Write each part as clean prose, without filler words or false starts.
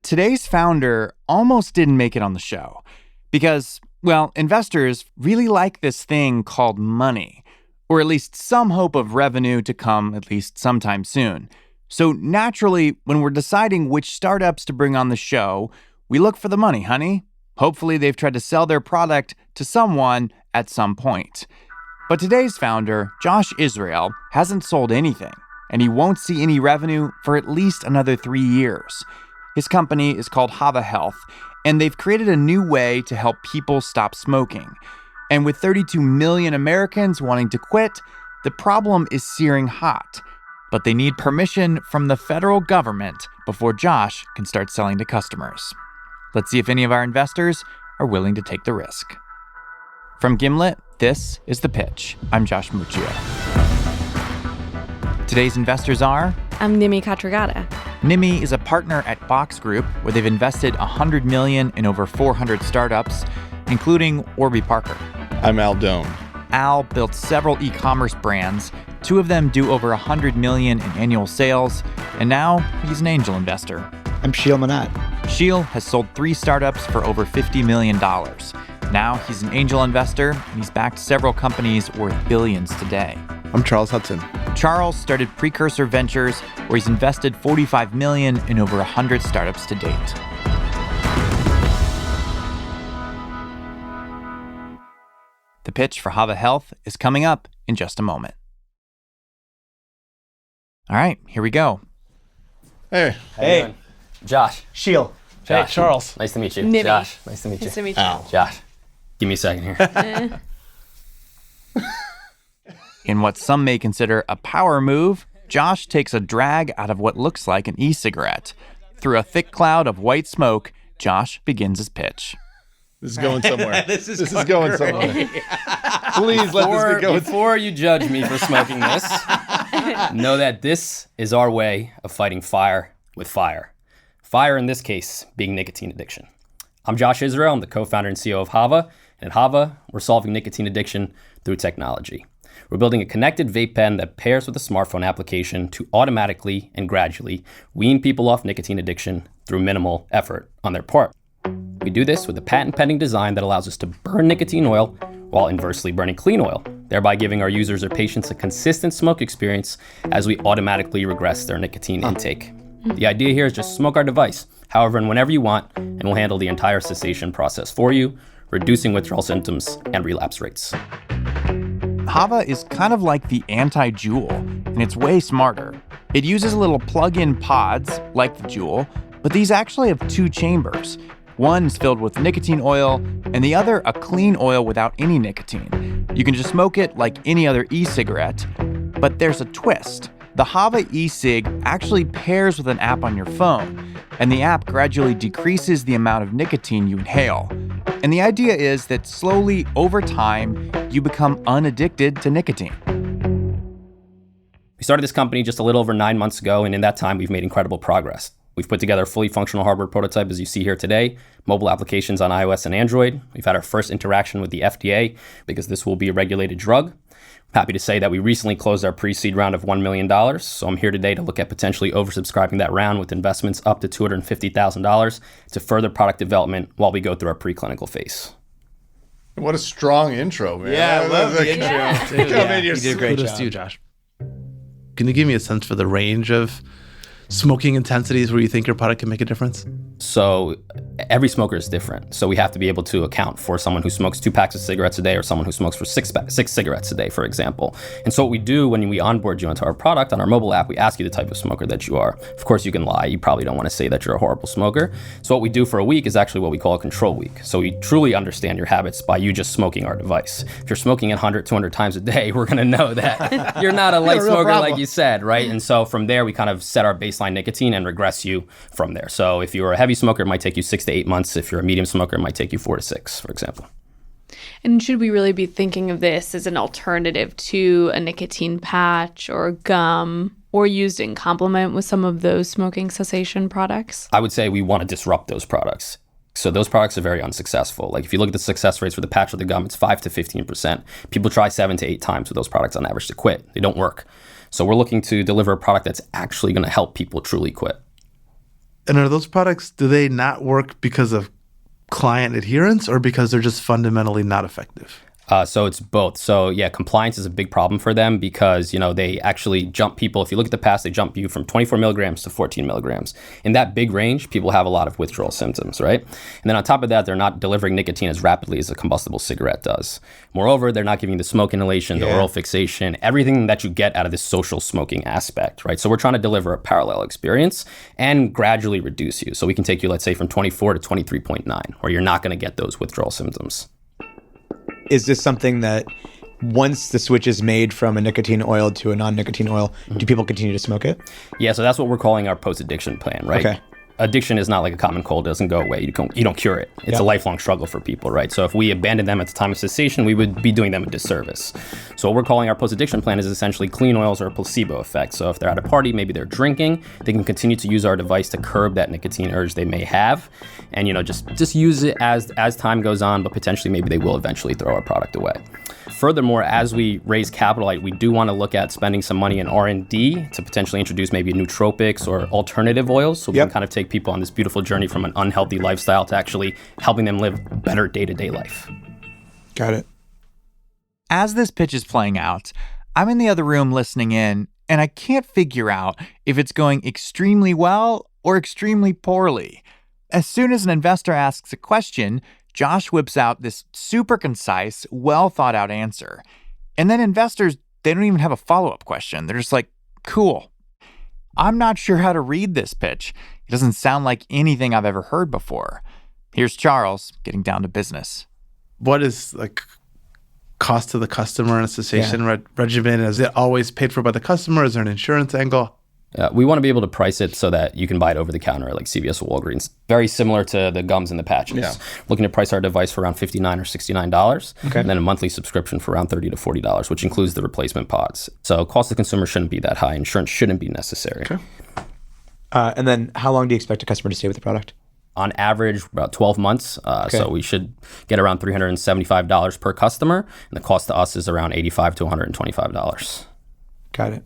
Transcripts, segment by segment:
today's founder almost didn't make it on the show because, well, investors really like this thing called money, or at least some hope of revenue to come at least sometime soon. So naturally, when we're deciding which startups to bring on the show, we look for the money, honey. Hopefully they've tried to sell their product to someone at some point. But today's founder, Josh Israel, hasn't sold anything, and he won't see any revenue for at least another 3 years. His company is called Hava Health, and they've created a new way to help people stop smoking. And with 32 million Americans wanting to quit, the problem is searing hot. But they need permission from the federal government before Josh can start selling to customers. Let's see if any of our investors are willing to take the risk. From Gimlet, this is The Pitch. I'm Josh Muccio. Today's investors are... I'm Nimi Katragada. Nimi is a partner at Box Group, where they've invested $100 million in over 400 startups, including Warby Parker. I'm Al Doan. Al built several e-commerce brands. 2 of them do over $100 million in annual sales, and now he's an angel investor. I'm Sheil Manat. Sheil has sold 3 startups for over $50 million. Now he's an angel investor, and he's backed several companies worth billions today. I'm Charles Hudson. Charles started Precursor Ventures, where he's invested $45 million in over 100 startups to date. The pitch for Hava Health is coming up in just a moment. All right, here we go. Hey. Hey. Josh. Sheil. Josh. Hey, Charles. Nice to meet you. Nimi. Josh. Nice to meet you. Nice to meet you. Al. Josh. Give me a second here. In what some may consider a power move, Josh takes a drag out of what looks like an e-cigarette. Through a thick cloud of white smoke, Josh begins his pitch. This is going somewhere. This is going somewhere. Please let this be going. Before you judge me for smoking this, know that this is our way of fighting fire with fire. Fire in this case being nicotine addiction. I'm Josh Israel. I'm the co-founder and CEO of Hava. And at Hava, we're solving nicotine addiction through technology. We're building a connected vape pen that pairs with a smartphone application to automatically and gradually wean people off nicotine addiction through minimal effort on their part. We do this with a patent-pending design that allows us to burn nicotine oil while inversely burning clean oil, thereby giving our users or patients a consistent smoke experience as we automatically regress their nicotine intake. The idea here is just smoke our device, however and whenever you want, and we'll handle the entire cessation process for you, reducing withdrawal symptoms and relapse rates. Hava is kind of like the Anti-JUUL, and it's way smarter. It uses little plug-in pods, like the JUUL, but these actually have 2 chambers. One is filled with nicotine oil, and the other a clean oil without any nicotine. You can just smoke it like any other e-cigarette, but there's a twist. The Hava e-cig actually pairs with an app on your phone, and the app gradually decreases the amount of nicotine you inhale. And the idea is that slowly, over time, you become unaddicted to nicotine. We started this company just a little over 9 months ago, and in that time, we've made incredible progress. We've put together a fully functional hardware prototype, as you see here today, mobile applications on iOS and Android. We've had our first interaction with the FDA because this will be a regulated drug. I'm happy to say that we recently closed our pre-seed round of $1 million, so I'm here today to look at potentially oversubscribing that round with investments up to $250,000 to further product development while we go through our preclinical phase. What a strong intro, man. Yeah, I love the intro. Yeah. You did a great Kudos job. to you, Josh. Can you give me a sense for the range of smoking intensities where you think your product can make a difference? So every smoker is different. So we have to be able to account for someone who smokes 2 packs of cigarettes a day or someone who smokes for 6 cigarettes a day, for example. And so what we do when we onboard you into our product on our mobile app, we ask you the type of smoker that you are. Of course, you can lie. You probably don't want to say that you're a horrible smoker. So what we do for a week is actually what we call a control week. So we truly understand your habits by you just smoking our device. If you're smoking 100, 200 times a day, we're going to know that you're not a light smoker like you said, right? And so from there, we kind of set our baseline nicotine and regress you from there. So if you're a heavy smoker, it might take you 6 to 8 months. If you're a medium smoker, it might take you 4 to 6, for example. And should we really be thinking of this as an alternative to a nicotine patch or gum, or used in complement with some of those smoking cessation products? I would say we want to disrupt those products. So those products are very unsuccessful. Like if you look at the success rates for the patch or the gum, it's 5 to 15%. People try 7 to 8 times with those products on average to quit. They don't work. So we're looking to deliver a product that's actually going to help people truly quit. And are those products, do they not work because of client adherence or because they're just fundamentally not effective? So it's both. So yeah, compliance is a big problem for them because, they actually jump people. If you look at the past, they jump you from 24 milligrams to 14 milligrams. In that big range, people have a lot of withdrawal symptoms, right? And then on top of that, they're not delivering nicotine as rapidly as a combustible cigarette does. Moreover, they're not giving the smoke inhalation, the oral fixation, everything that you get out of this social smoking aspect, right? So we're trying to deliver a parallel experience and gradually reduce you. So we can take you, let's say, from 24 to 23.9, where you're not going to get those withdrawal symptoms. Is this something that once the switch is made from a nicotine oil to a non-nicotine oil, do people continue to smoke it? Yeah, so that's what we're calling our post-addiction plan, right? Okay. Addiction is not like a common cold. It doesn't go away. You don't cure it. It's a lifelong struggle for people, right? So if we abandon them at the time of cessation, we would be doing them a disservice. So what we're calling our post-addiction plan is essentially clean oils or a placebo effect. So if they're at a party, maybe they're drinking, they can continue to use our device to curb that nicotine urge they may have. And, just use it as time goes on, but potentially maybe they will eventually throw our product away. Furthermore, as we raise capital, we do want to look at spending some money in R&D to potentially introduce maybe nootropics or alternative oils. So we can kind of take people on this beautiful journey from an unhealthy lifestyle to actually helping them live a better day-to-day life. Got it. As this pitch is playing out, I'm in the other room listening in, and I can't figure out if it's going extremely well or extremely poorly. As soon as an investor asks a question, Josh whips out this super concise, well thought out answer. And then investors, they don't even have a follow-up question. They're just like, cool. I'm not sure how to read this pitch. It doesn't sound like anything I've ever heard before. Here's Charles getting down to business. What is cost to the customer in a cessation regimen? Is it always paid for by the customer? Is there an insurance angle? We want to be able to price it so that you can buy it over the counter at like CVS or Walgreens. Very similar to the gums and the patches. Yeah. Looking to price our device for around $59 or $69. Okay. And then a monthly subscription for around $30 to $40, which includes the replacement pods. So cost to consumer shouldn't be that high. Insurance shouldn't be necessary. Okay. And then how long do you expect a customer to stay with the product? On average, about 12 months. So we should get around $375 per customer. And the cost to us is around $85 to $125. Got it.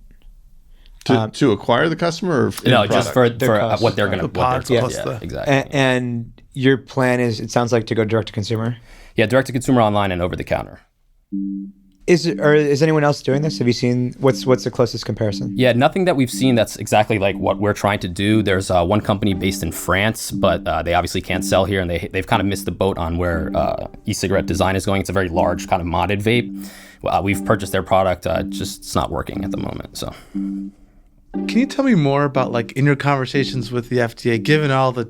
To acquire the customer, or no, just for what they're going to cost. Exactly. And your plan is, it sounds like, to go direct to consumer. Yeah, direct to consumer, online, and over the counter. Is anyone else doing this? Have you seen what's the closest comparison? Yeah, nothing that we've seen that's exactly like what we're trying to do. There's one company based in France, but they obviously can't sell here, and they've kind of missed the boat on where e-cigarette design is going. It's a very large kind of modded vape. We've purchased their product, just it's not working at the moment. So. Can you tell me more about, in your conversations with the FDA, given all the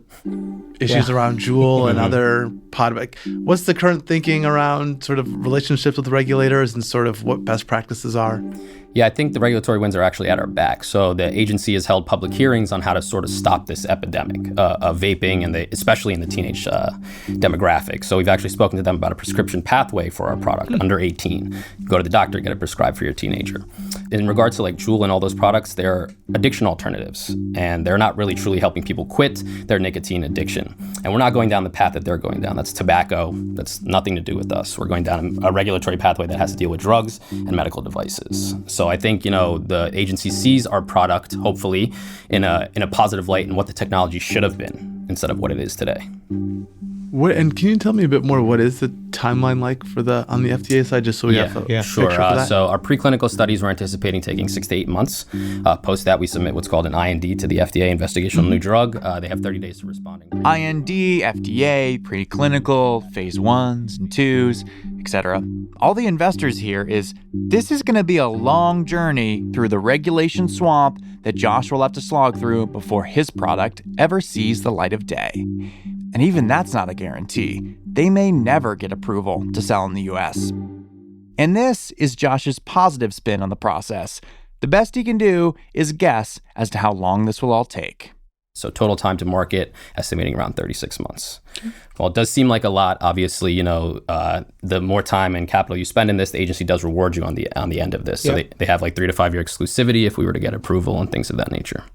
issues around JUUL and other what's the current thinking around sort of relationships with regulators and sort of what best practices are? Yeah, I think the regulatory winds are actually at our back. So the agency has held public hearings on how to sort of stop this epidemic of vaping, and especially in the teenage demographic. So we've actually spoken to them about a prescription pathway for our product under 18. Go to the doctor, get it prescribed for your teenager. In regards to JUUL and all those products, they're addiction alternatives, and they're not really truly helping people quit their nicotine addiction. And we're not going down the path that they're going down. That's tobacco. That's nothing to do with us. We're going down a regulatory pathway that has to deal with drugs and medical devices. So I think, the agency sees our product, hopefully, in a positive light and what the technology should have been instead of what it is today. And can you tell me a bit more? What is the timeline like on the FDA side, just so we have a sure. picture for that? So our preclinical studies, we're anticipating taking 6 to 8 months. Post that, we submit what's called an IND to the FDA, Investigational New Drug. They have 30 days to respond. IND, FDA, preclinical, phase 1s and 2s, etc. All the investors hear is this is going to be a long journey through the regulation swamp that Josh will have to slog through before his product ever sees the light of day. And even that's not a guarantee. They may never get approval to sell in the US. And this is Josh's positive spin on the process. The best he can do is guess as to how long this will all take. So total time to market, estimating around 36 months. Well, it does seem like a lot. Obviously, the more time and capital you spend in this, the agency does reward you on the end of this. So they have 3 to 5 year exclusivity if we were to get approval and things of that nature.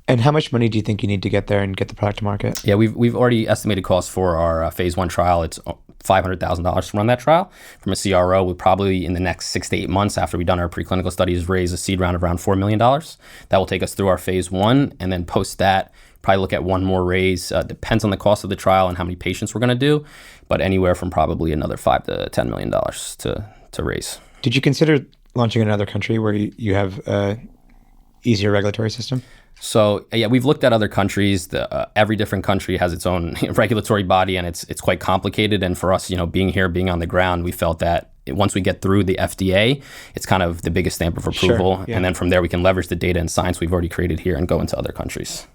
And how much money do you think you need to get there and get the product to market? Yeah, we've already estimated costs for our phase 1 trial. It's $500,000 to run that trial. From a CRO, we'll probably, in the next 6 to 8 months after we've done our preclinical studies, raise a seed round of around $4 million. That will take us through our phase 1, and then post that, probably look at one more raise. Depends on the cost of the trial and how many patients we're going to do, but anywhere from probably another $5 to $10 million to raise. Did you consider launching in another country where you have a easier regulatory system? So yeah, we've looked at other countries. Every different country has its own regulatory body, and it's quite complicated. And for us, being on the ground, we felt that once we get through the FDA, it's kind of the biggest stamp of approval. Sure, yeah. And then from there, we can leverage the data and science we've already created here and go into other countries.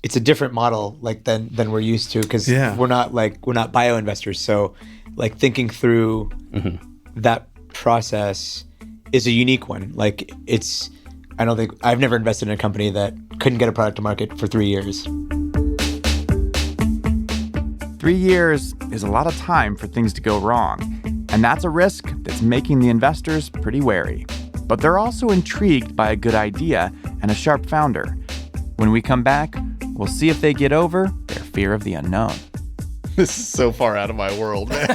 It's a different model than we're used to, because we're not bio investors. So thinking through that process is a unique one. I've never invested in a company that couldn't get a product to market for 3 years. 3 years is a lot of time for things to go wrong, and that's a risk that's making the investors pretty wary. But they're also intrigued by a good idea and a sharp founder. When we come back, we'll see if they get over their fear of the unknown. This is so far out of my world, man.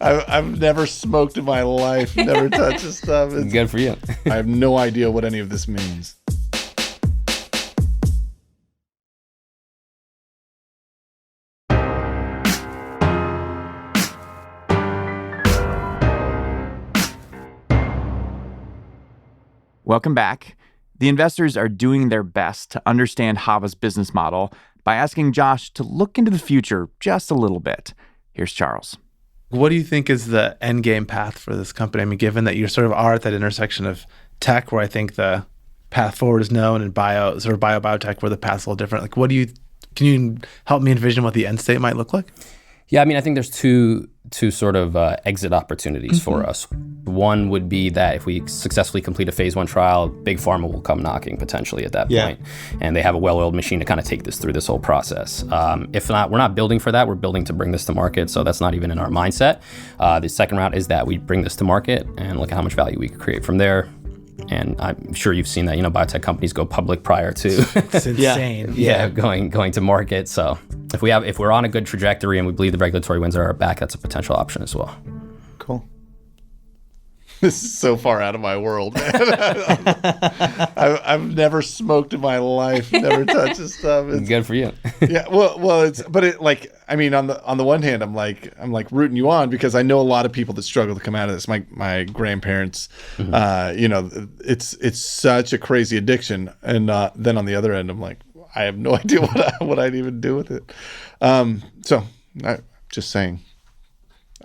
I've never smoked in my life, never touched this stuff. It's good for you. I have no idea what any of this means. Welcome back. The investors are doing their best to understand Hava's business model by asking Josh to look into the future just a little bit. Here's Charles. What do you think is the end game path for this company? I mean, given that you sort of are at that intersection of tech, where I think the path forward is known, and biotech, where the path's a little different. Can you help me envision what the end state might look like? Yeah, I mean, I think there's two sort of exit opportunities for us. One would be that if we successfully complete a phase 1 trial, big pharma will come knocking potentially at that point, and they have a well-oiled machine to kind of take this through this whole process. If not, we're not building for that. We're building to bring this to market, so that's not even in our mindset. The second route is that we bring this to market and look at how much value we could create from there. And I'm sure you've seen that, biotech companies go public prior to It's insane. going to market. So if we're on a good trajectory and we believe the regulatory winds are our back, that's a potential option as well. Cool. This is so far out of my world, man. I've never smoked in my life, never touched this stuff. It's good for you. Yeah, well, on the one hand, I'm rooting you on, because I know a lot of people that struggle to come out of this. My grandparents, it's such a crazy addiction, and then on the other end, I'm like, I have no idea what I'd even do with it. So I'm just saying,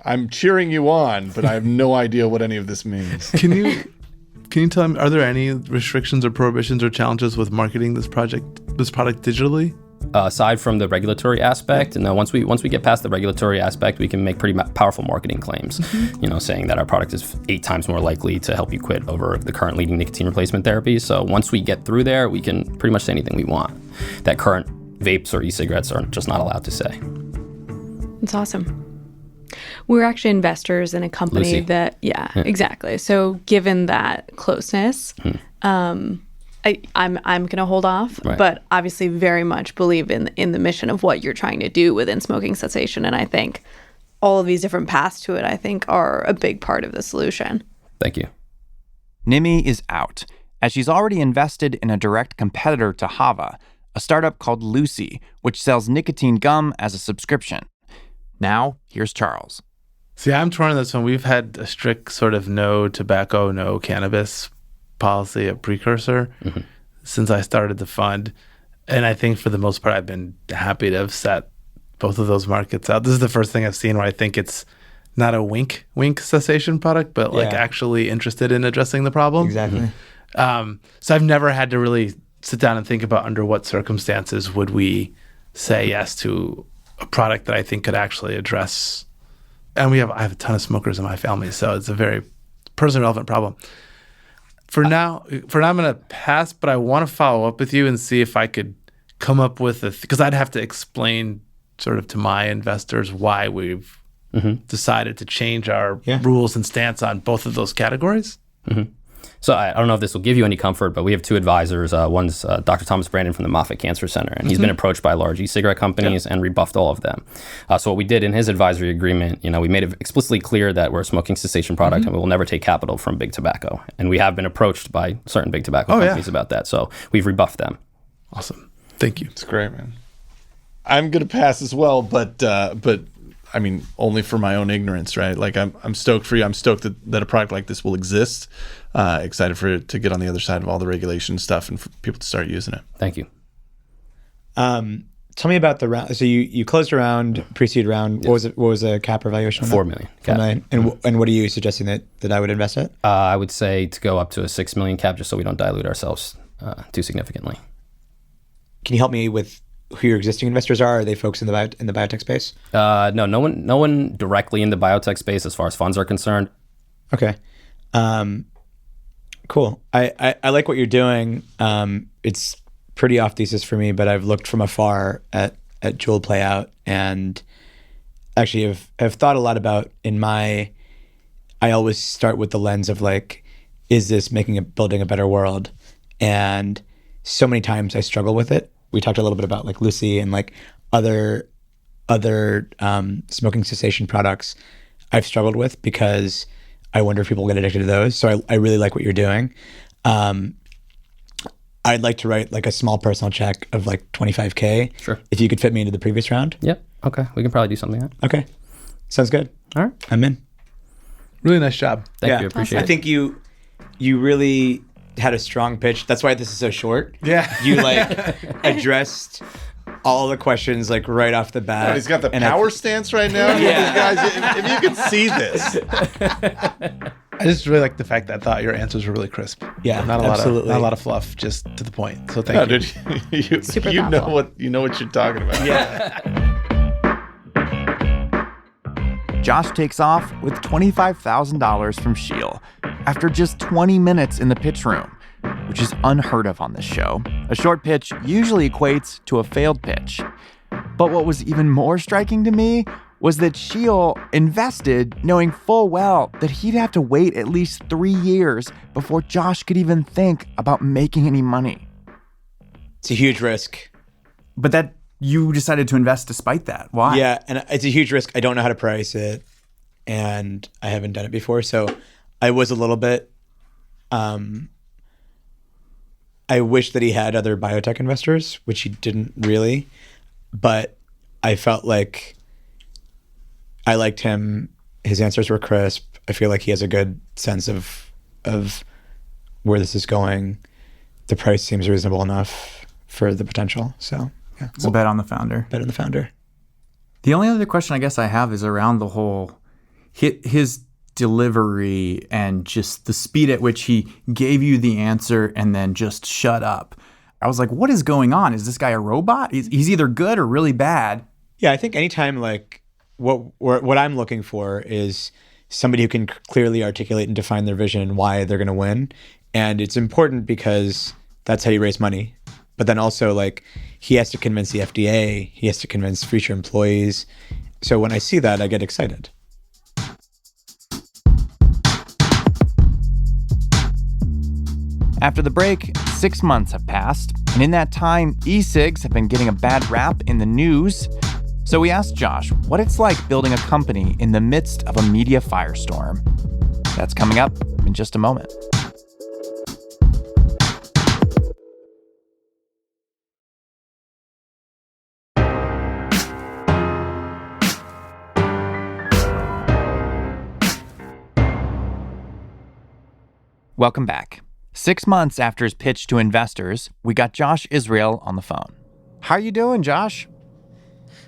I'm cheering you on, but I have no idea what any of this means. Can you tell me, are there any restrictions or prohibitions or challenges with marketing this product digitally? Aside from the regulatory aspect, and once we get past the regulatory aspect, we can make pretty powerful marketing claims. Saying that our product is 8 times more likely to help you quit over the current leading nicotine replacement therapies. So once we get through there, we can pretty much say anything we want that current vapes or e-cigarettes are just not allowed to say. That's awesome. We're actually investors in a company that, exactly. So given that closeness, I'm going to hold off, but obviously very much believe in the mission of what you're trying to do within smoking cessation. And I think all of these different paths to it, I think, are a big part of the solution. Thank you. Nimi is out, as she's already invested in a direct competitor to Hava, a startup called Lucy, which sells nicotine gum as a subscription. Now, here's Charles. See, I'm torn on this one. We've had a strict sort of no tobacco, no cannabis policy at Precursor since I started the fund. And I think for the most part, I've been happy to have set both of those markets out. This is the first thing I've seen where I think it's not a wink cessation product, but actually interested in addressing the problem. Exactly. So I've never had to really sit down and think about under what circumstances would we say yes to a product that I think could actually address. And I have a ton of smokers in my family, so it's a very personally relevant problem. For now, I'm going to pass, but I want to follow up with you and see if I could come up with because I'd have to explain sort of to my investors why we've decided to change our rules and stance on both of those categories. So I don't know if this will give you any comfort, but we have two advisors. One's Dr. Thomas Brandon from the Moffitt Cancer Center, and he's been approached by large e-cigarette companies and rebuffed all of them. So what we did in his advisory agreement, we made it explicitly clear that we're a smoking cessation product and we will never take capital from big tobacco. And we have been approached by certain big tobacco companies about that. So we've rebuffed them. Awesome. Thank you. It's great, man. I'm going to pass as well, but I mean, only for my own ignorance, right? Like I'm stoked for you. I'm stoked that a product like this will exist. Excited for it to get on the other side of all the regulation stuff and for people to start using it. Thank you. Tell me about the round. So you closed a round, pre-seed round. What was a cap or valuation? $4 million. Cap. And what are you suggesting that I would invest at? I would say to go up to a $6 million cap, just so we don't dilute ourselves too significantly. Can you help me with who your existing investors are? Are they folks in the biotech space? No one directly in the biotech space as far as funds are concerned. Okay. Cool. I like what you're doing. It's pretty off thesis for me, but I've looked from afar at JUUL play out, and actually have thought a lot about I always start with the lens of like, is this building a better world? And so many times I struggle with it. We talked a little bit about like Lucy and like other smoking cessation products I've struggled with because I wonder if people get addicted to those. So I really like what you're doing. I'd like to write like a small personal check of like $25K. Sure. If you could fit me into the previous round. Yep. Okay. We can probably do something like that. Okay. Sounds good. All right. I'm in. Really nice job. Thank you. Appreciate it. I think you really had a strong pitch. That's why this is so short. Yeah. You like addressed all the questions like right off the bat. Oh, he's got the power stance right now. Yeah. Guys, if you could see this. I just really like the fact that I thought your answers were really crisp. Yeah, not a absolutely. not a lot of fluff, just to the point. So thank you. Dude, Super you know thoughtful. what you're talking about. Yeah. Josh takes off with $25,000 from Shield after just 20 minutes in the pitch room, which is unheard of on this show. A short pitch usually equates to a failed pitch. But what was even more striking to me was that Shield invested knowing full well that he'd have to wait at least 3 years before Josh could even think about making any money. It's a huge risk. But that you decided to invest despite that. Why? Yeah, and it's a huge risk. I don't know how to price it, and I haven't done it before. So I was a little bit, I wish that he had other biotech investors, which he didn't really, but I felt like I liked him. His answers were crisp. I feel like he has a good sense of where this is going. The price seems reasonable enough for the potential. So yeah, It's a bet on the founder. bet on the founder. The only other question I guess I have is around the whole his delivery and just the speed at which he gave you the answer and then just shut up. I was like, what is going on? Is this guy a robot? He's either good or really bad. Yeah, I think anytime like what I'm looking for is somebody who can clearly articulate and define their vision and why they're going to win. And it's important because that's how you raise money. But then also like he has to convince the FDA, he has to convince future employees. So when I see that, I get excited. After the break, 6 months have passed, and in that time, e-cigs have been getting a bad rap in the news. So we asked Josh what it's like building a company in the midst of a media firestorm. That's coming up in just a moment. Welcome back. 6 months after his pitch to investors, we got Josh Israel on the phone. How are you doing, Josh?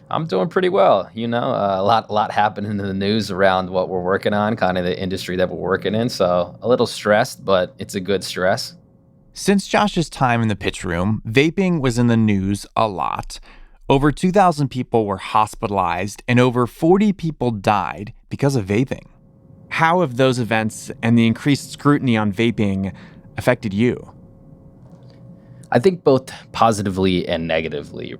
I'm doing pretty well. A lot happening in the news around what we're working on, kind of the industry that we're working in. So a little stressed, but it's a good stress. Since Josh's time in the pitch room, vaping was in the news a lot. Over 2,000 people were hospitalized and over 40 people died because of vaping. How have those events and the increased scrutiny on vaping affected you? I think both positively and negatively.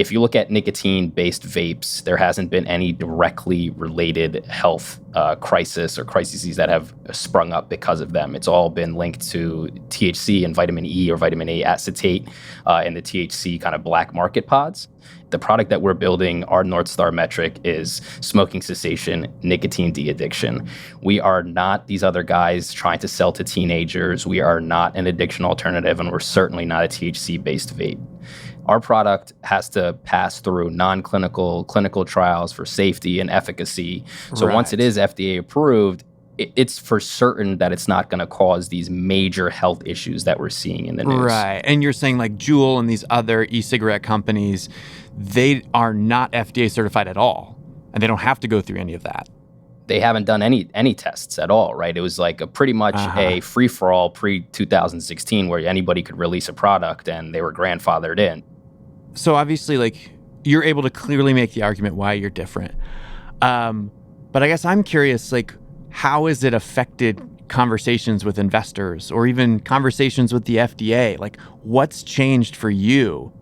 if you look at nicotine-based vapes, there hasn't been any directly related health crisis or crises that have sprung up because of them. It's all been linked to THC and vitamin E or vitamin A acetate in the THC kind of black market pods. The product that we're building, our North Star metric, is smoking cessation, nicotine de-addiction. We are not these other guys trying to sell to teenagers. We are not an addiction alternative, and we're certainly not a THC-based vape. Our product has to pass through non-clinical, clinical trials for safety and efficacy. So once it is FDA approved, it's for certain that it's not going to cause these major health issues that we're seeing in the news. Right. And you're saying like JUUL and these other e-cigarette companies, they are not FDA certified at all, and they don't have to go through any of that. They haven't done any tests at all, right? It was like a pretty much a free-for-all pre-2016 where anybody could release a product and they were grandfathered in. So obviously, like, you're able to clearly make the argument why you're different. But I guess I'm curious, like, how has it affected conversations with investors or even conversations with the FDA? Like, what's changed for you?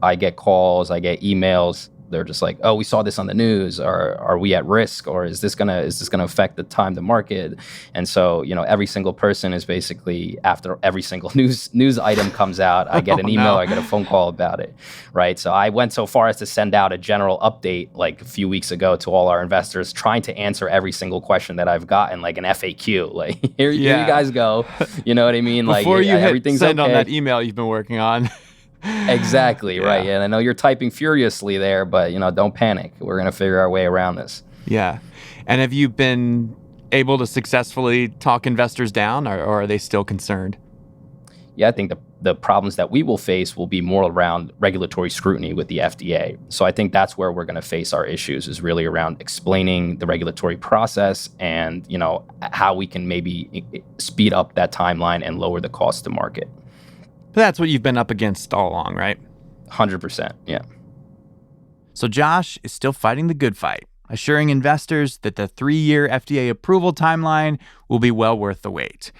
I get calls, I get emails. They're just like, oh, we saw this on the news, or are we at risk, or is this gonna affect the time to market? And so, every single person is basically, after every single news item comes out, I get an email, I get a phone call about it, right? So I went so far as to send out a general update like a few weeks ago to all our investors, trying to answer every single question that I've gotten, like an FAQ, like here you guys go, you know what I mean? Before like you hit everything's send okay. on that email you've been working on. Exactly, right. And I know you're typing furiously there, but don't panic. We're going to figure our way around this. Yeah. And have you been able to successfully talk investors down, or are they still concerned? Yeah, I think the problems that we will face will be more around regulatory scrutiny with the FDA. So I think that's where we're going to face our issues, is really around explaining the regulatory process and, how we can maybe speed up that timeline and lower the cost to market. But that's what you've been up against all along, right? 100%, yeah. So Josh is still fighting the good fight, assuring investors that the 3-year FDA approval timeline will be well worth the wait.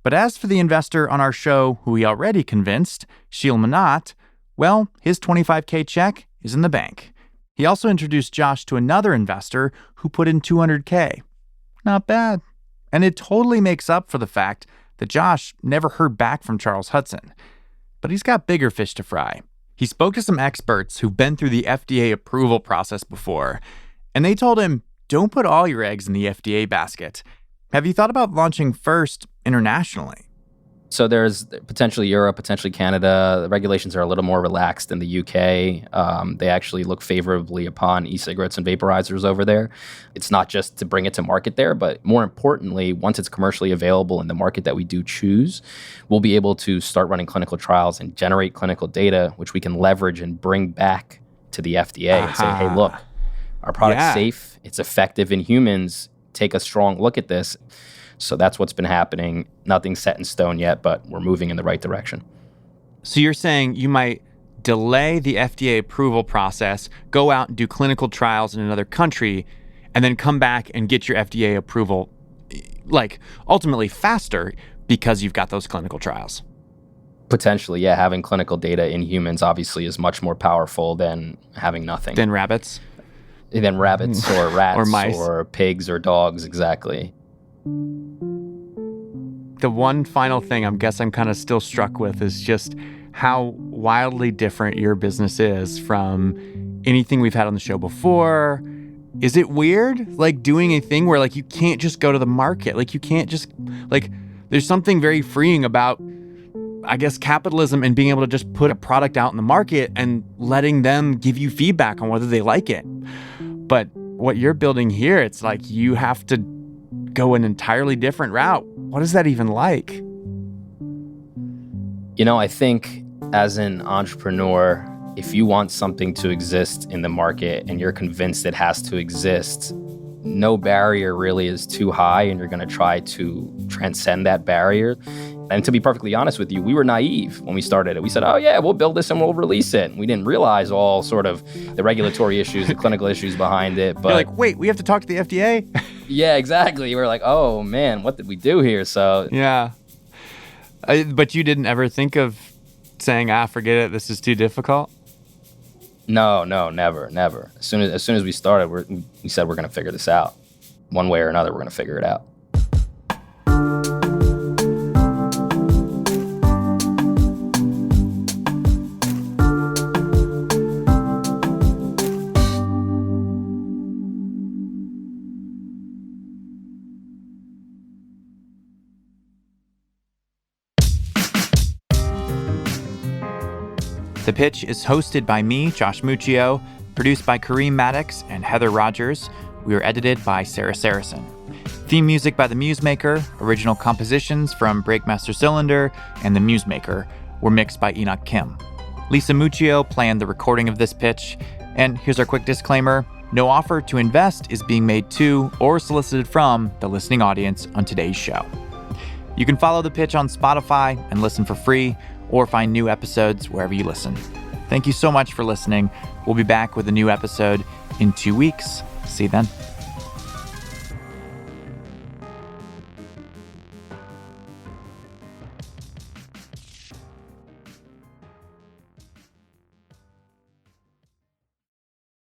But as for the investor on our show who he already convinced, Sheel Manat, well, his $25K check is in the bank. He also introduced Josh to another investor who put in $200K. Not bad. And it totally makes up for the fact that Josh never heard back from Charles Hudson. But he's got bigger fish to fry. He spoke to some experts who've been through the FDA approval process before, and they told him, don't put all your eggs in the FDA basket. Have you thought about launching first internationally? So there's potentially Europe, potentially Canada. The regulations are a little more relaxed in the UK. They actually look favorably upon e-cigarettes and vaporizers over there. It's not just to bring it to market there, but more importantly, once it's commercially available in the market that we do choose, we'll be able to start running clinical trials and generate clinical data, which we can leverage and bring back to the FDA and say, hey, look, our product's safe, it's effective in humans. Take a strong look at this. So that's what's been happening. Nothing's set in stone yet, but we're moving in the right direction. So you're saying you might delay the FDA approval process, go out and do clinical trials in another country, and then come back and get your FDA approval, like, ultimately faster because you've got those clinical trials? Potentially, yeah. Having clinical data in humans obviously is much more powerful than having nothing. Than rabbits? Than rabbits or rats or mice or pigs or dogs, exactly. The one final thing I'm kind of still struck with is just how wildly different your business is from anything we've had on the show before. Is it weird, like, doing a thing where, like, you can't just go to the market? Like, you can't just, like, there's something very freeing about, I guess, capitalism and being able to just put a product out in the market and letting them give you feedback on whether they like it. But what you're building here, it's like you have to go an entirely different route. What is that even like? I think as an entrepreneur, if you want something to exist in the market and you're convinced it has to exist, no barrier really is too high, and you're going to try to transcend that barrier. And to be perfectly honest with you, we were naive when we started it. We said, oh yeah, we'll build this and we'll release it. And we didn't realize all sort of the regulatory issues, the clinical issues behind it. But you're like, wait, we have to talk to the FDA? Yeah, exactly. We're like, oh man, what did we do here? So yeah. But you didn't ever think of saying, forget it, this is too difficult? No, never. As soon as we started, we said we're going to figure this out. One way or another, we're going to figure it out. The Pitch is hosted by me, Josh Muccio, produced by Kareem Maddox and Heather Rogers. We are edited by Sarah Saracen. Theme music by The Musemaker, original compositions from Breakmaster Cylinder and The Musemaker were mixed by Enoch Kim. Lisa Muccio planned the recording of this pitch, and here's our quick disclaimer. No offer to invest is being made to or solicited from the listening audience on today's show. You can follow The Pitch on Spotify and listen for free, or find new episodes wherever you listen. Thank you so much for listening. We'll be back with a new episode in 2 weeks. See you then.